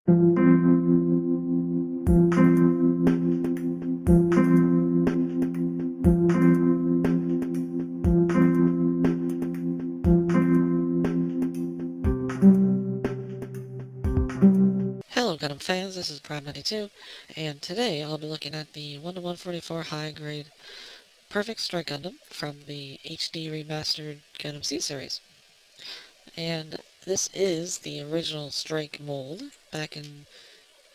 Hello Gundam fans, this is Prime92, and today I'll be looking at the 1-144 high-grade Perfect Strike Gundam from the HD remastered Gundam C series. And this is the original Strike mold back in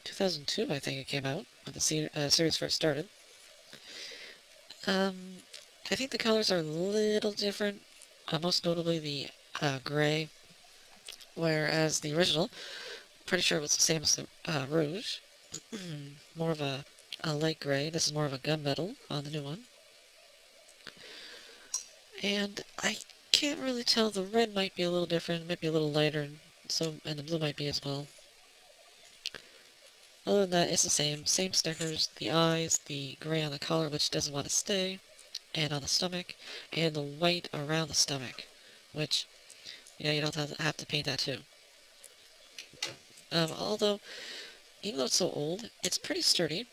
2002, I think it came out, when the series first started. I think the colors are a little different, most notably the gray, whereas the original, pretty sure it was the same as the rouge. More of a light gray. This is more of a gunmetal on the new one. And I can't really tell. The red might be a little different, might be a little lighter, and the blue might be as well. Other than that, it's the same. Same stickers, the eyes, the gray on the collar, which doesn't want to stay, and on the stomach, and the white around the stomach, which, yeah, you don't have to paint that too. Although, even though it's so old, it's pretty sturdy.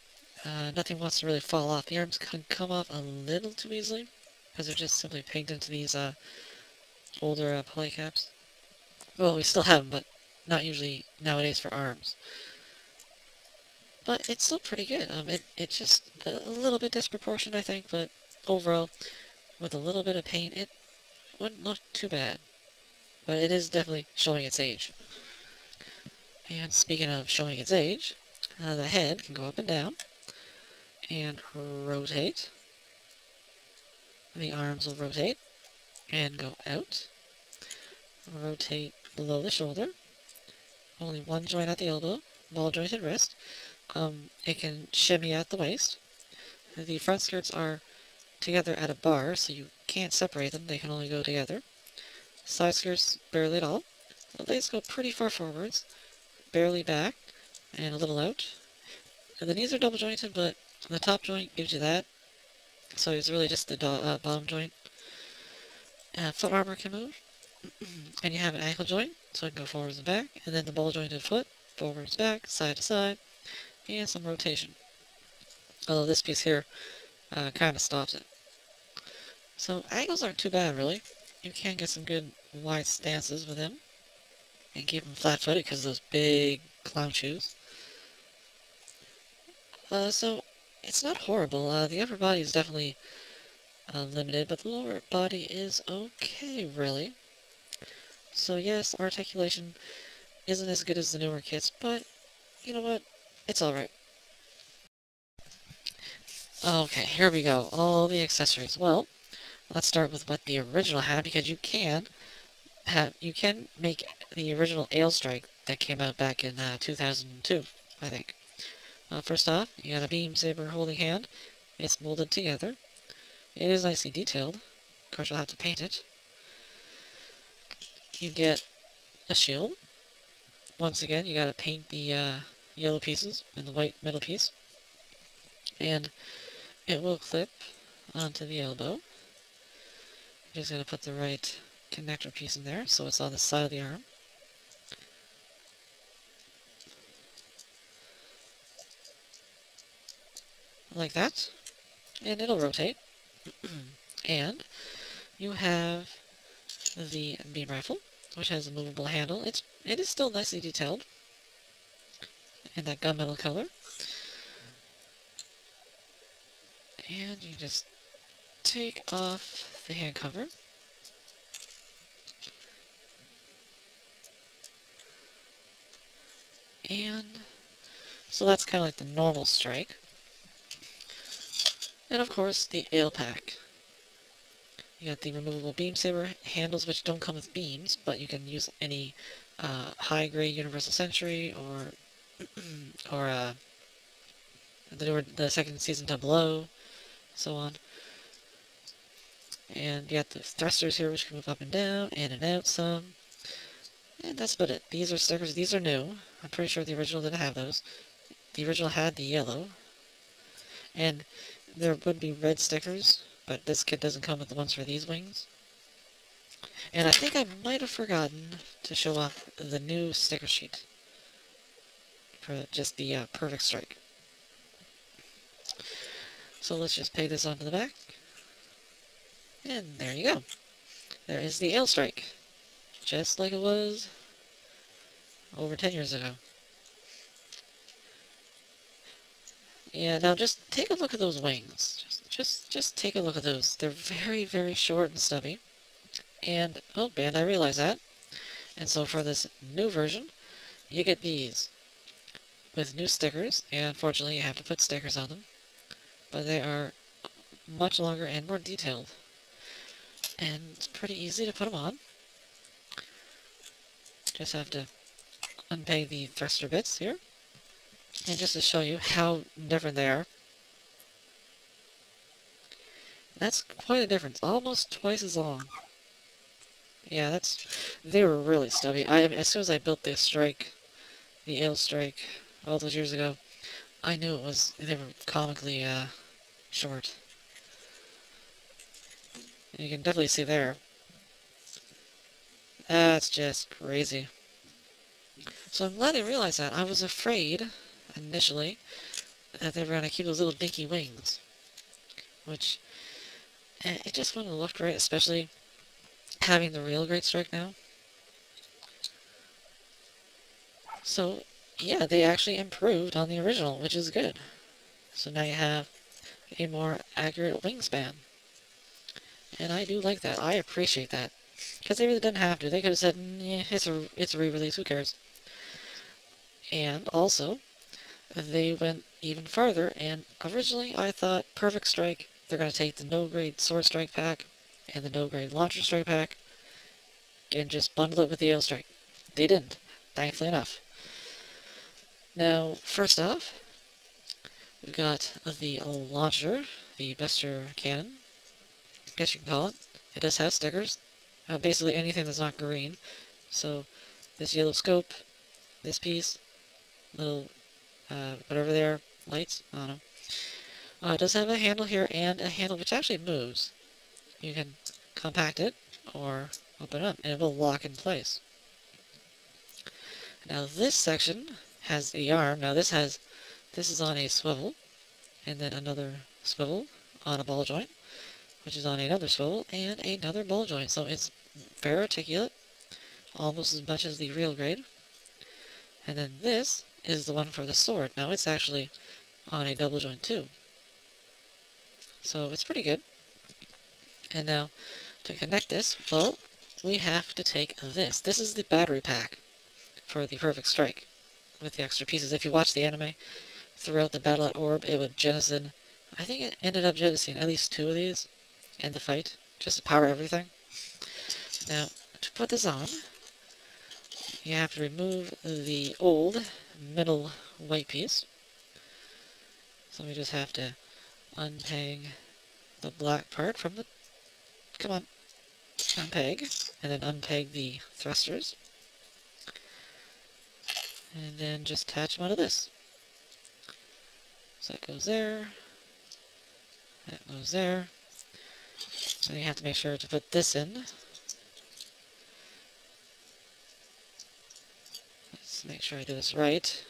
Nothing wants to really fall off. The arms can come off a little too easily, because they're just simply pegged into these older pulley caps. Well, we still have them, but not usually nowadays for arms. But it's still pretty good. It's just a little bit disproportionate, I think, but overall, with a little bit of paint, it wouldn't look too bad. But it is definitely showing its age. And speaking of showing its age, the head can go up and down, and rotate. The arms will rotate, and go out. Rotate below the shoulder. Only one joint at the elbow, ball jointed wrist. It can shimmy at the waist. The front skirts are together at a bar, so you can't separate them, they can only go together. Side skirts, barely at all. The legs go pretty far forwards, barely back, and a little out. And the knees are double jointed, but the top joint gives you that, so it's really just the bottom joint. Foot armor can move, and you have an ankle joint, so it can go forwards and back, and then the ball jointed foot, forwards, back, side to side, and some rotation. Although this piece here kind of stops it. So angles aren't too bad, really. You can get some good wide stances with him, and keep him flat-footed because of those big clown shoes. So it's not horrible. The upper body is definitely limited, but the lower body is okay, really. So yes, articulation isn't as good as the newer kits, but you know what? It's alright. Okay, here we go. All the accessories. Well, let's start with what the original had, because you can make the original Aile Strike that came out back in 2002, I think. First off, you got a beam saber holding hand. It's molded together. It is nicely detailed. Of course, you'll have to paint it. You get a shield. Once again, you gotta paint the yellow pieces and the white middle piece. And it will clip onto the elbow. You're just gonna put the right connector piece in there, so it's on the side of the arm. Like that. And it'll rotate. And you have the beam rifle, which has a movable handle. It is still nicely detailed in that gunmetal color. And you just take off the hand cover. And so that's kind of like the normal strike. And of course, the Aile pack. You got the removable beam saber handles, which don't come with beams, but you can use any high-grade Universal Century or the second season Tableau, so on. And you got the thrusters here, which can move up and down, in and out some. And that's about it. These are stickers. These are new. I'm pretty sure the original didn't have those. The original had the yellow. And there would be red stickers, but this kit doesn't come with the ones for these wings. And I think I might have forgotten to show off the new sticker sheet. for just the perfect strike. So let's just peg this onto the back. And there you go. There is the Aile Strike. Just like it was over 10 years ago. Yeah, now just take a look at those wings. Just take a look at those. They're very, very short and stubby. And, oh, Bandai realized that. And so for this new version, you get these with new stickers. And unfortunately, you have to put stickers on them. But they are much longer and more detailed. And it's pretty easy to put them on. Just have to unpeg the thruster bits here. And just to show you how different they are. That's quite a difference. Almost twice as long. Yeah, they were really stubby. As soon as I built this strike, the Aile Strike, all those years ago, I knew they were comically, short. And you can definitely see there. That's just crazy. So I'm glad I realized that. I was afraid, initially, that they were going to keep those little dinky wings. Which, it just wouldn't have looked right, especially having the real Great Strike now. So, yeah, they actually improved on the original, which is good. So now you have a more accurate wingspan. And I do like that. I appreciate that. Because they really didn't have to. They could have said, yeah, it's a re-release, who cares? And also, they went even farther, and originally I thought Perfect Strike, they're going to take the no-grade Sword Strike pack and the no-grade Launcher Strike pack and just bundle it with the Aile Strike. They didn't, thankfully enough. Now, first off, we've got the Launcher, the Bester Cannon, I guess you can call it. It does have stickers. Basically anything that's not green. So, this yellow scope, this piece, little, whatever they are, lights, I don't know. It does have a handle here, and a handle which actually moves. You can compact it, or open it up, and it will lock in place. Now this section has the arm. Now this is on a swivel, and then another swivel on a ball joint, which is on another swivel, and another ball joint. So it's very articulate, almost as much as the real grade. And then this is the one for the sword. Now it's actually on a double joint too. So it's pretty good. And now, to connect this, well, we have to take this. This is the battery pack for the Perfect Strike, with the extra pieces. If you watch the anime, throughout the battle at Orb, it would jettison, I think it ended up jettisoning at least 2 of these in the fight, just to power everything. Now, to put this on, you have to remove the old middle white piece. So we just have to unpeg the black part from the... Come on. Unpeg. And then unpeg the thrusters. And then just attach them onto this. So that goes there. That goes there. So you have to make sure to put this in. Let's make sure I do this right.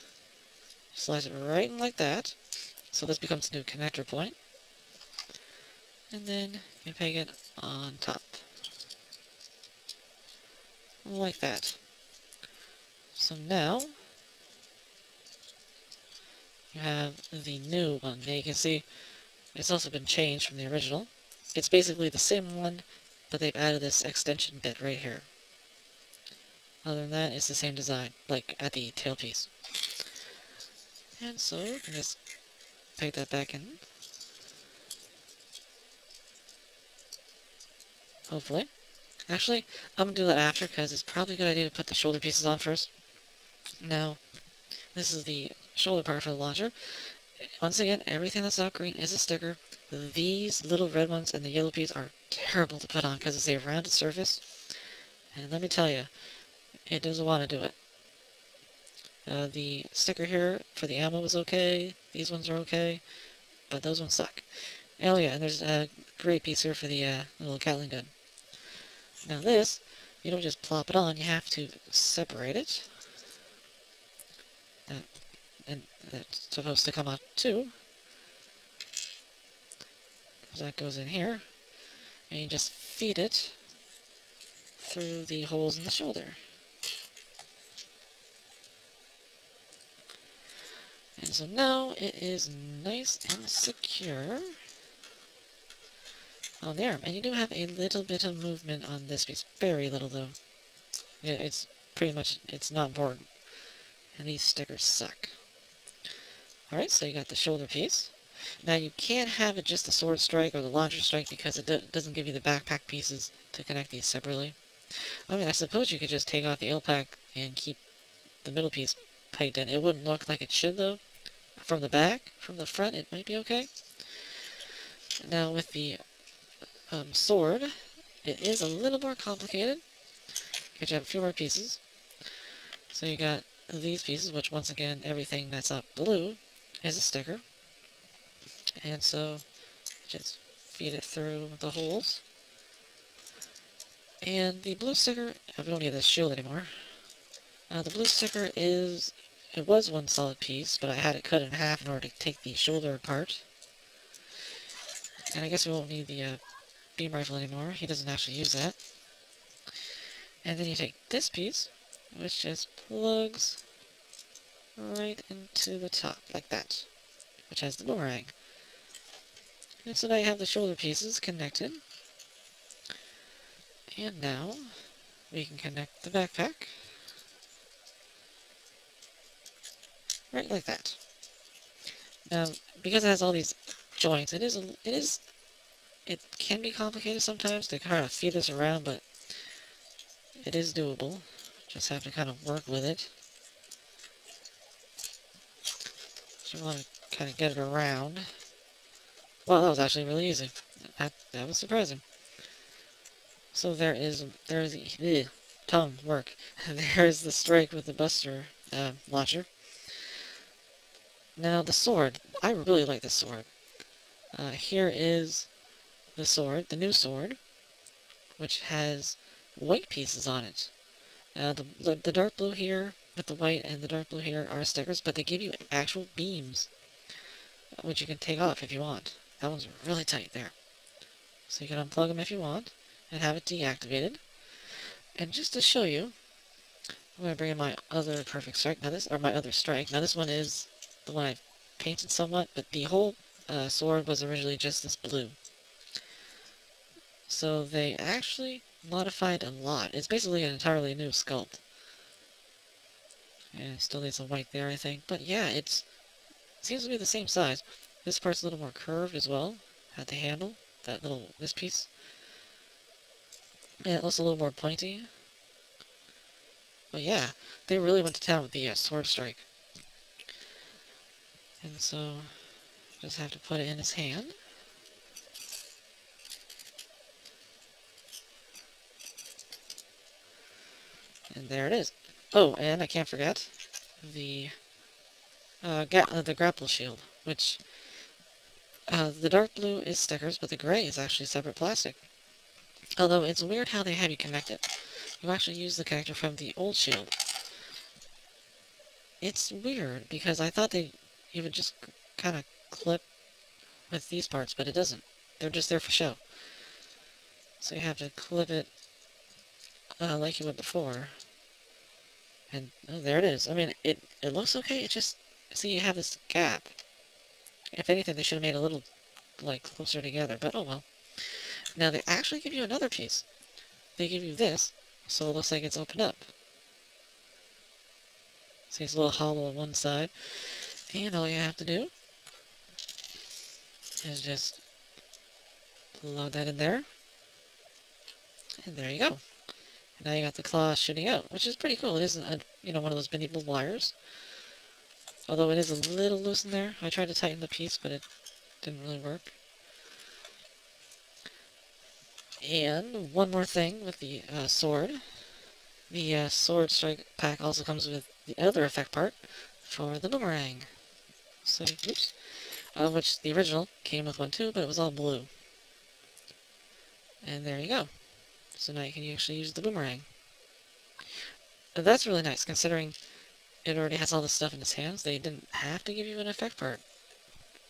Slice it right in like that. So this becomes a new connector point. And then you peg it on top. Like that. So now, you have the new one. Now you can see it's also been changed from the original. It's basically the same one, but they've added this extension bit right here. Other than that, it's the same design, like at the tailpiece. And so, you can just peg that back in. Hopefully. Actually, I'm going to do that after, because it's probably a good idea to put the shoulder pieces on first. Now, this is the shoulder part for the launcher. Once again, everything that's not green is a sticker. These little red ones and the yellow piece are terrible to put on, because it's a rounded surface. And let me tell you, it doesn't want to do it. The sticker here for the ammo is okay. These ones are okay. But those ones suck. Oh yeah, and there's a gray piece here for the little Gatling gun. Now this, you don't just plop it on, you have to separate it. and it's supposed to come out too. So that goes in here, and you just feed it through the holes in the shoulder. And so now it is nice and secure on the arm. And you do have a little bit of movement on this piece. Very little, though. It's pretty much, it's not important. And these stickers suck. Alright, so you got the shoulder piece. Now you can't have it just the sword strike or the launcher strike because it doesn't give you the backpack pieces to connect these separately. I mean, I suppose you could just take off the ale pack and keep the middle piece piped in. It wouldn't look like it should, though. From the back, from the front, it might be okay. Now with the sword, it is a little more complicated, because you have a few more pieces. So you got these pieces, which once again, everything that's not blue is a sticker. And so, just feed it through the holes. And the blue sticker, we don't need this shield anymore. The blue sticker is, it was one solid piece, but I had it cut in half in order to take the shoulder apart. And I guess we won't need the beam rifle anymore. He doesn't actually use that. And then you take this piece, which just plugs right into the top, like that, which has the boomerang. And so now you have the shoulder pieces connected. And now we can connect the backpack. Right like that. Now, because it has all these joints, it can be complicated sometimes to kind of feed this around, but it is doable. Just have to kind of work with it. So you want to kind of get it around. Well, that was actually really easy. That was surprising. So there's the tongue work. There's the strike with the Buster launcher. Now the sword. I really like this sword. Here is the sword, the new sword, which has white pieces on it. The dark blue here with the white and the dark blue here are stickers, but they give you actual beams, which you can take off if you want. That one's really tight there. So you can unplug them if you want, and have it deactivated. And just to show you, I'm going to bring in my other perfect strike. Now this, or my other strike. Now this one is the one I painted somewhat, but the whole sword was originally just this blue. So they actually modified a lot. It's basically an entirely new sculpt. And it still needs some white there, I think. But yeah, it seems to be the same size. This part's a little more curved as well at the handle. This piece. And it looks a little more pointy. But yeah, they really went to town with the sword strike. And so, just have to put it in his hand. And there it is. Oh, and I can't forget the grapple shield, which the dark blue is stickers, but the gray is actually separate plastic. Although it's weird how they have you connect it. You actually use the connector from the old shield. It's weird because I thought you would just kind of clip with these parts, but it doesn't. They're just there for show. So you have to clip it like you would before. And oh, there it is. I mean, it looks okay. It just, see, you have this gap. If anything, they should have made it a little, like, closer together, but oh well. Now, they actually give you another piece. They give you this, so it looks like it's opened up. See, it's a little hollow on one side. And all you have to do is just load that in there. And there you go. And now you got the claw shooting out, which is pretty cool. It isn't, one of those medieval wires. Although it is a little loose in there. I tried to tighten the piece, but it didn't really work. And one more thing with the sword. The sword strike pack also comes with the other effect part for the boomerang. So, oops. Which the original came with one too, but it was all blue. And there you go. So now you can actually use the boomerang. And that's really nice, considering it already has all this stuff in its hands. They didn't have to give you an effect part,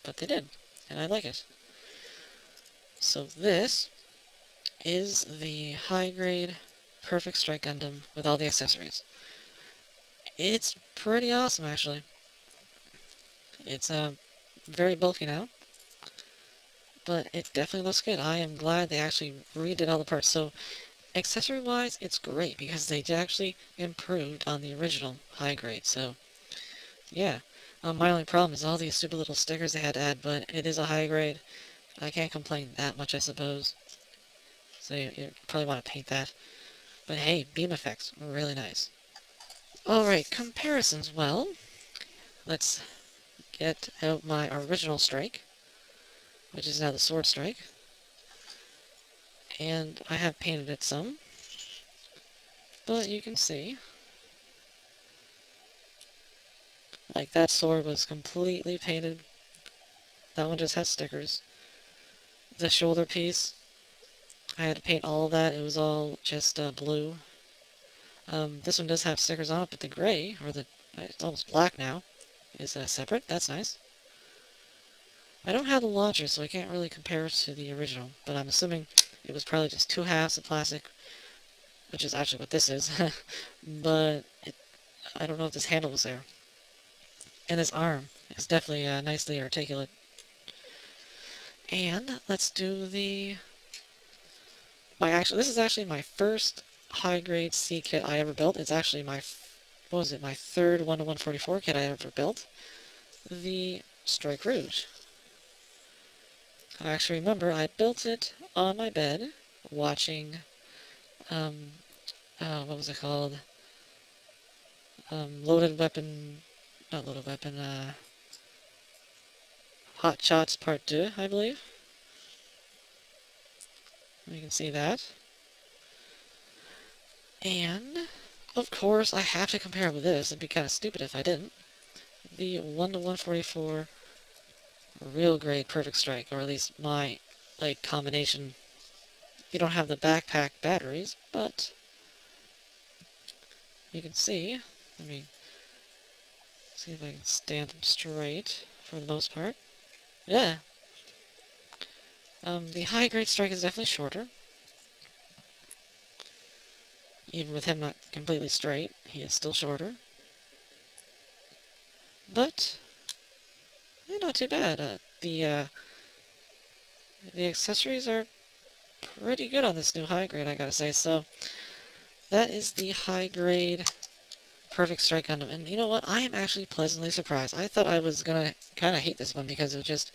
but they did, and I like it. So this is the high-grade Perfect Strike Gundam with all the accessories. It's pretty awesome, actually. It's very bulky now, but it definitely looks good. I am glad they actually redid all the parts. So accessory-wise, it's great because they actually improved on the original high grade. So yeah, my only problem is all these stupid little stickers they had to add, but it is a high grade. I can't complain that much, I suppose. So you probably want to paint that. But hey, beam effects, really nice. Alright, comparisons. Well, let's get out my original strike, which is now the sword strike. And I have painted it some, but you can see, like, that sword was completely painted. That one just has stickers. The shoulder piece, I had to paint all of that. It was all just blue. This one does have stickers on it, but the gray, or it's almost black now, is separate. That's nice. I don't have the Laucher, so I can't really compare it to the original, but I'm assuming it was probably just 2 halves of plastic, which is actually what this is. But I don't know if this handle was there. And this arm is definitely nicely articulate. And let's do this is actually my first high-grade C kit I ever built. It's actually my third 1-to-144 kit I ever built. The Strike Rouge. I actually remember I built it on my bed, watching, what was it called? Loaded Weapon, not Loaded Weapon, Hot Shots Part 2, I believe. You can see that. And, of course, I have to compare it with this. It'd be kind of stupid if I didn't. The 1-to-144 real grade Perfect Strike, or at least my, like, combination. You don't have the backpack batteries, but you can see. Let me see if I can stand them straight for the most part. Yeah. The high grade strike is definitely shorter. Even with him not completely straight, he is still shorter. But not too bad. The accessories are pretty good on this new high grade, I gotta say. So that is the high grade Perfect Strike Gundam. And you know what? I am actually pleasantly surprised. I thought I was gonna kind of hate this one because it was just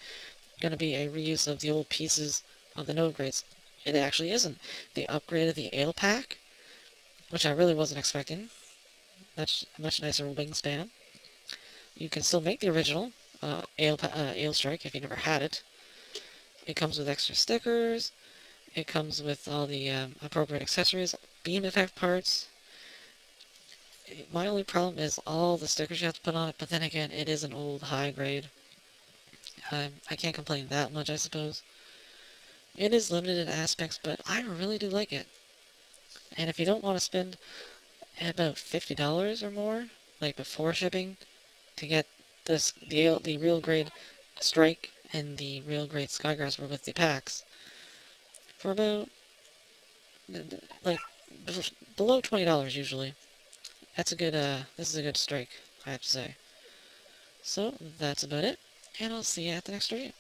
gonna be a reuse of the old pieces of the node grades. It actually isn't. They upgraded the Aile pack, which I really wasn't expecting. That's a much nicer wingspan. You can still make the original Aile Strike if you never had it. It comes with extra stickers. It comes with all the appropriate accessories, beam effect parts. My only problem is all the stickers you have to put on it, but then again, it is an old high grade. I can't complain that much, I suppose. It is limited in aspects, but I really do like it. And if you don't want to spend about $50 or more, like before shipping, to get the real grade Strike and the real grade Skygrasper with the packs, for about, like, below $20 usually. That's a good, this is a good strike, I have to say. So, that's about it, and I'll see you at the next review.